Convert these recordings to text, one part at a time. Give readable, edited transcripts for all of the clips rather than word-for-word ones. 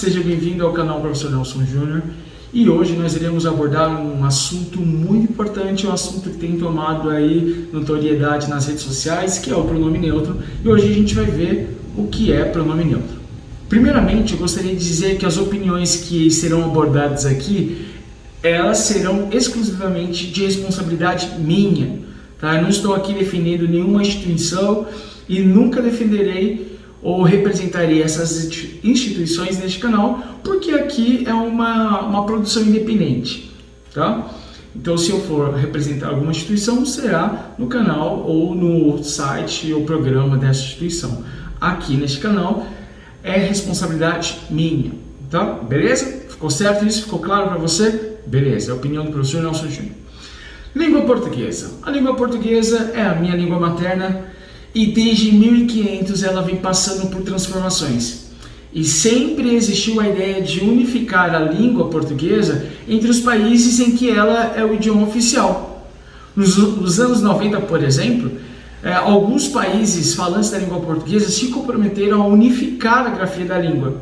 seja bem-vindo ao canal Professor Nelson Júnior e hoje nós iremos abordar um assunto muito importante, um assunto que tem tomado aí notoriedade nas redes sociais, que é o pronome neutro, e hoje a gente vai ver o que é pronome neutro. Primeiramente, eu gostaria de dizer que as opiniões que serão abordadas aqui, elas serão exclusivamente de responsabilidade minha, tá? Eu não estou aqui defendendo nenhuma instituição e nunca defenderei ou representarei essas instituições neste canal, porque aqui é uma produção independente, tá? Então, se eu for representar alguma instituição, será no canal ou no site ou programa dessa instituição. Aqui neste canal é responsabilidade minha, tá? Beleza? Ficou certo isso? Ficou claro para você? Beleza, é a opinião do professor Nelson Júnior. Língua portuguesa. A língua portuguesa é a minha língua materna, e desde 1500 ela vem passando por transformações. E sempre existiu a ideia de unificar a língua portuguesa entre os países em que ela é o idioma oficial. Nos anos 90, por exemplo, alguns países falantes da língua portuguesa se comprometeram a unificar a grafia da língua.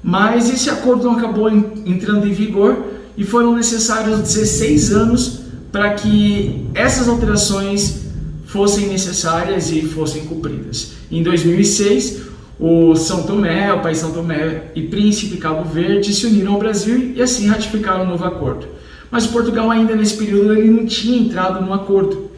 Mas esse acordo não acabou entrando em vigor e foram necessários 16 anos para que essas alterações fossem necessárias e fossem cumpridas. Em 2006, o São Tomé, o país São Tomé e Príncipe Cabo Verde se uniram ao Brasil e assim ratificaram o novo acordo. Mas Portugal ainda nesse período ele não tinha entrado no acordo.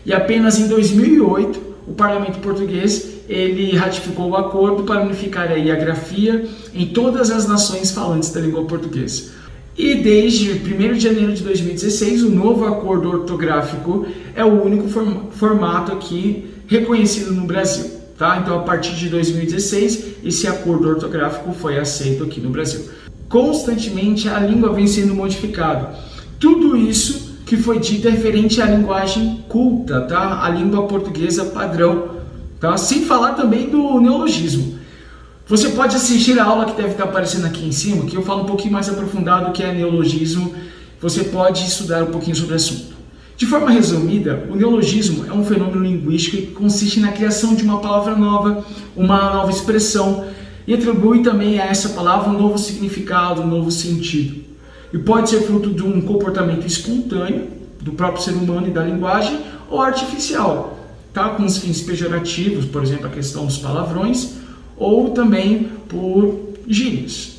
E apenas em 2008, o parlamento português ele ratificou o acordo para unificar aí a grafia em todas as nações falantes da língua portuguesa. E desde 1º de janeiro de 2016, o novo acordo ortográfico é o único formato aqui reconhecido no Brasil, tá? Então, a partir de 2016, esse acordo ortográfico foi aceito aqui no Brasil. Constantemente, a língua vem sendo modificada. Tudo isso que foi dito é referente à linguagem culta, tá? A língua portuguesa padrão, tá? Sem falar também do neologismo. Você pode assistir a aula que deve estar aparecendo aqui em cima, que eu falo um pouquinho mais aprofundado o que é neologismo. Você pode estudar um pouquinho sobre o assunto. De forma resumida, o neologismo é um fenômeno linguístico que consiste na criação de uma palavra nova, uma nova expressão, e atribui também a essa palavra um novo significado, um novo sentido. E pode ser fruto de um comportamento espontâneo do próprio ser humano e da linguagem, ou artificial, tá? Com os fins pejorativos, por exemplo, a questão dos palavrões, ou também por gírias,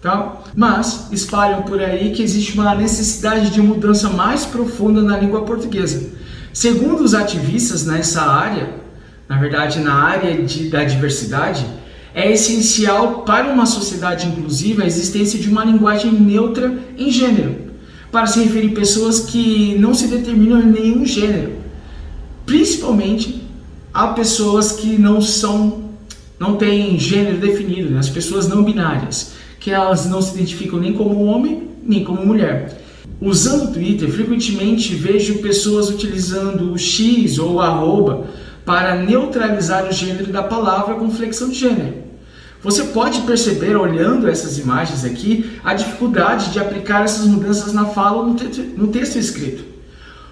tá? Mas espalham por aí que existe uma necessidade de mudança mais profunda na língua portuguesa. Segundo os ativistas nessa área, na verdade na área da diversidade, é essencial para uma sociedade inclusiva a existência de uma linguagem neutra em gênero, para se referir a pessoas que não se determinam em nenhum gênero, principalmente a pessoas que não têm gênero definido, né? As pessoas não binárias, que elas não se identificam nem como homem, nem como mulher. Usando o Twitter, frequentemente vejo pessoas utilizando o X ou o arroba para neutralizar o gênero da palavra com flexão de gênero. Você pode perceber, olhando essas imagens aqui, a dificuldade de aplicar essas mudanças na fala ou no texto escrito.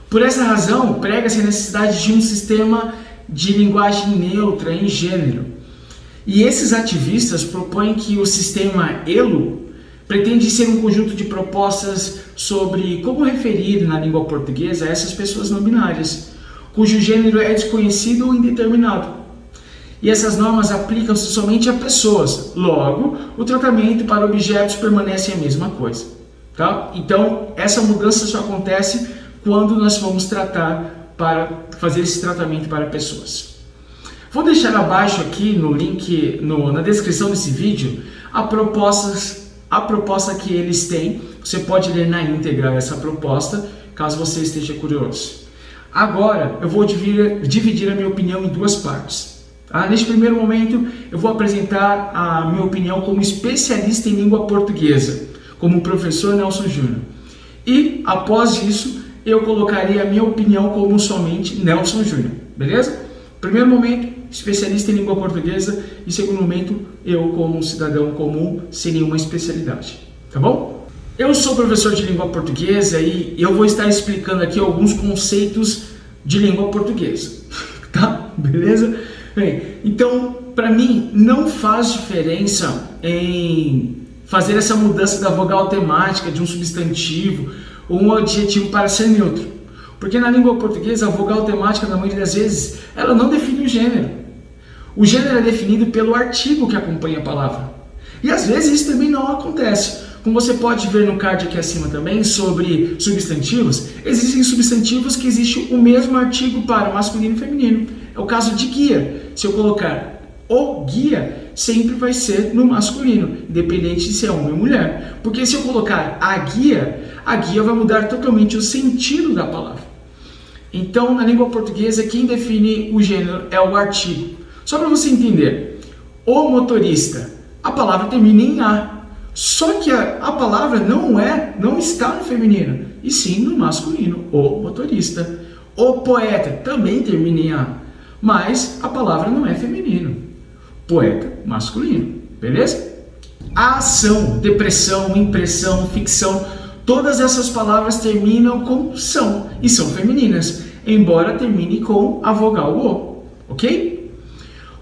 Por essa razão, prega-se a necessidade de um sistema de linguagem neutra em gênero. E esses ativistas propõem que o sistema ELO pretende ser um conjunto de propostas sobre como referir na língua portuguesa a essas pessoas não binárias, cujo gênero é desconhecido ou indeterminado. E essas normas aplicam-se somente a pessoas, logo, o tratamento para objetos permanece a mesma coisa, tá? Então, essa mudança só acontece quando nós vamos fazer esse tratamento para pessoas. Vou deixar abaixo aqui no link, na descrição desse vídeo, a proposta que eles têm. Você pode ler na íntegra essa proposta, caso você esteja curioso. Agora, eu vou dividir a minha opinião em duas partes. Tá? Neste primeiro momento, eu vou apresentar a minha opinião como especialista em língua portuguesa, como professor Nelson Júnior. E, após isso, eu colocarei a minha opinião como somente Nelson Júnior, beleza? Primeiro momento, especialista em língua portuguesa, e segundo momento, eu como cidadão comum, sem nenhuma especialidade, tá bom? Eu sou professor de língua portuguesa e eu vou estar explicando aqui alguns conceitos de língua portuguesa, tá? Beleza? Bem, então, para mim, não faz diferença em fazer essa mudança da vogal temática de um substantivo ou um adjetivo para ser neutro. Porque na língua portuguesa, a vogal temática, na maioria das vezes, ela não define o gênero. O gênero é definido pelo artigo que acompanha a palavra. E às vezes isso também não acontece. Como você pode ver no card aqui acima também, sobre substantivos, existem substantivos que existe o mesmo artigo para masculino e feminino. É o caso de guia. Se eu colocar o guia, sempre vai ser no masculino, independente de ser homem ou mulher. Porque se eu colocar a guia vai mudar totalmente o sentido da palavra. Então, na língua portuguesa, quem define o gênero é o artigo. Só para você entender, o motorista, a palavra termina em A. Só que a palavra não está no feminino, e sim no masculino, o motorista. O poeta também termina em A, mas a palavra não é feminino. Poeta, masculino, beleza? A ação, depressão, impressão, ficção, todas essas palavras terminam com são, e são femininas, embora termine com a vogal O, ok?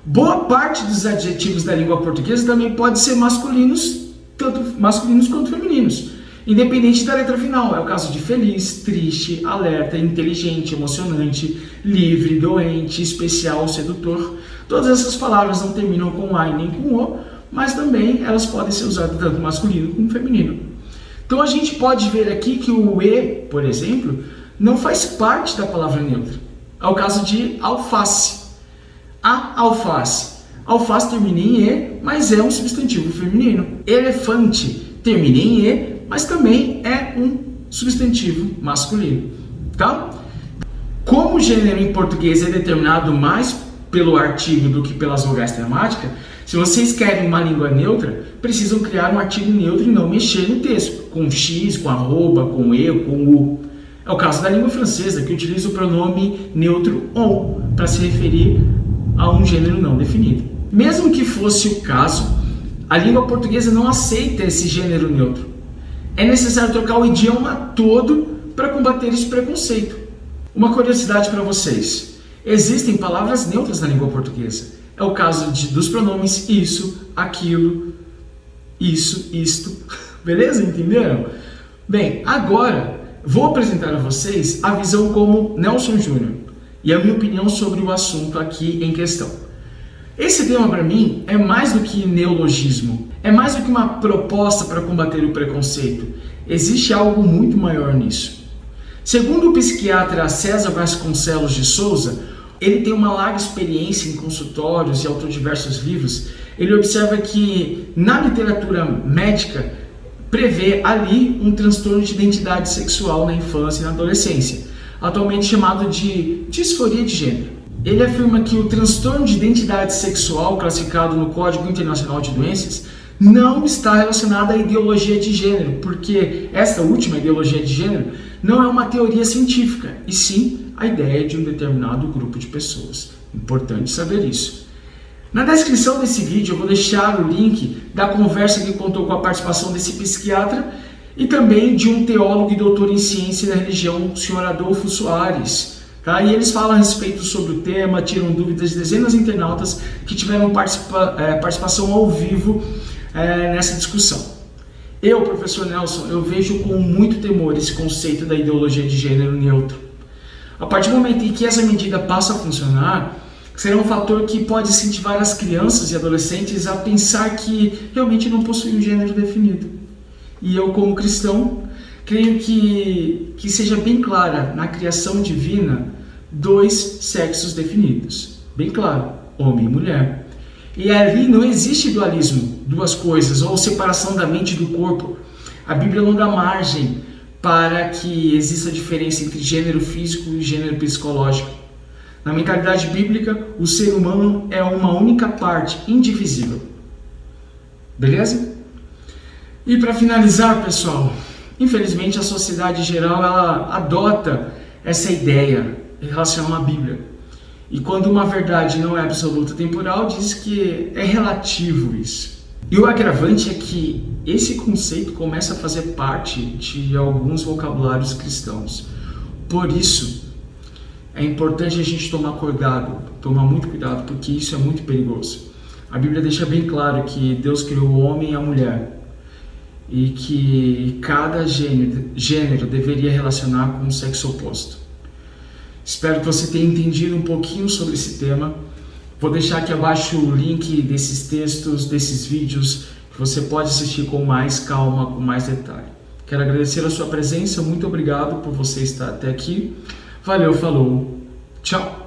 Boa parte dos adjetivos da língua portuguesa também pode ser masculinos, tanto masculinos quanto femininos, independente da letra final. É o caso de feliz, triste, alerta, inteligente, emocionante, livre, doente, especial, sedutor. Todas essas palavras não terminam com A e nem com O, mas também elas podem ser usadas tanto masculino como feminino. Então a gente pode ver aqui que o E, por exemplo, não faz parte da palavra neutra. É o caso de alface. A alface. Alface termina em E, mas é um substantivo feminino. Elefante termina em E, mas também é um substantivo masculino. Tá? Como o gênero em português é determinado mais pelo artigo do que pelas vogais temáticas, se vocês querem uma língua neutra, precisam criar um artigo neutro e não mexer no texto, com X, com arroba, com E, com U. É o caso da língua francesa, que utiliza o pronome neutro on para se referir a um gênero não definido. Mesmo que fosse o caso, a língua portuguesa não aceita esse gênero neutro. É necessário trocar o idioma todo para combater esse preconceito. Uma curiosidade para vocês: existem palavras neutras na língua portuguesa. É o caso dos pronomes isso, aquilo, isso, isto. Beleza? Entenderam? Bem, agora vou apresentar a vocês a visão como Nelson Júnior e a minha opinião sobre o assunto aqui em questão. Esse tema para mim é mais do que neologismo, é mais do que uma proposta para combater o preconceito. Existe algo muito maior nisso. Segundo o psiquiatra César Vasconcelos de Souza, ele tem uma larga experiência em consultórios e autor diversos livros. Ele observa que na literatura médica prevê ali um transtorno de identidade sexual na infância e na adolescência, atualmente chamado de disforia de gênero. Ele afirma que o transtorno de identidade sexual, classificado no Código Internacional de Doenças, não está relacionado à ideologia de gênero, porque essa última ideologia de gênero não é uma teoria científica, e sim a ideia de um determinado grupo de pessoas. Importante saber isso. Na descrição desse vídeo eu vou deixar o link da conversa que contou com a participação desse psiquiatra e também de um teólogo e doutor em ciência da religião, o Sr. Adolfo Soares. Tá? E eles falam a respeito sobre o tema, tiram dúvidas de dezenas de internautas que tiveram participação ao vivo nessa discussão. Eu, professor Nelson, eu vejo com muito temor esse conceito da ideologia de gênero neutro. A partir do momento em que essa medida passa a funcionar, será um fator que pode incentivar as crianças e adolescentes a pensar que realmente não possuem um gênero definido. E eu, como cristão, creio que seja bem clara na criação divina dois sexos definidos. Bem claro, homem e mulher. E ali não existe dualismo, duas coisas, ou separação da mente e do corpo. A Bíblia não dá margem para que exista diferença entre gênero físico e gênero psicológico. Na mentalidade bíblica, o ser humano é uma única parte, indivisível. Beleza? E para finalizar, pessoal, infelizmente a sociedade em geral ela adota essa ideia em relação à Bíblia. E quando uma verdade não é absoluta temporal, diz que é relativo isso. E o agravante é que esse conceito começa a fazer parte de alguns vocabulários cristãos. Por isso, é importante a gente tomar muito cuidado, porque isso é muito perigoso. A Bíblia deixa bem claro que Deus criou o homem e a mulher e que cada gênero deveria relacionar com o sexo oposto. Espero que você tenha entendido um pouquinho sobre esse tema. Vou deixar aqui abaixo o link desses textos, desses vídeos, que você pode assistir com mais calma, com mais detalhe. Quero agradecer a sua presença, muito obrigado por você estar até aqui. Valeu, falou, tchau!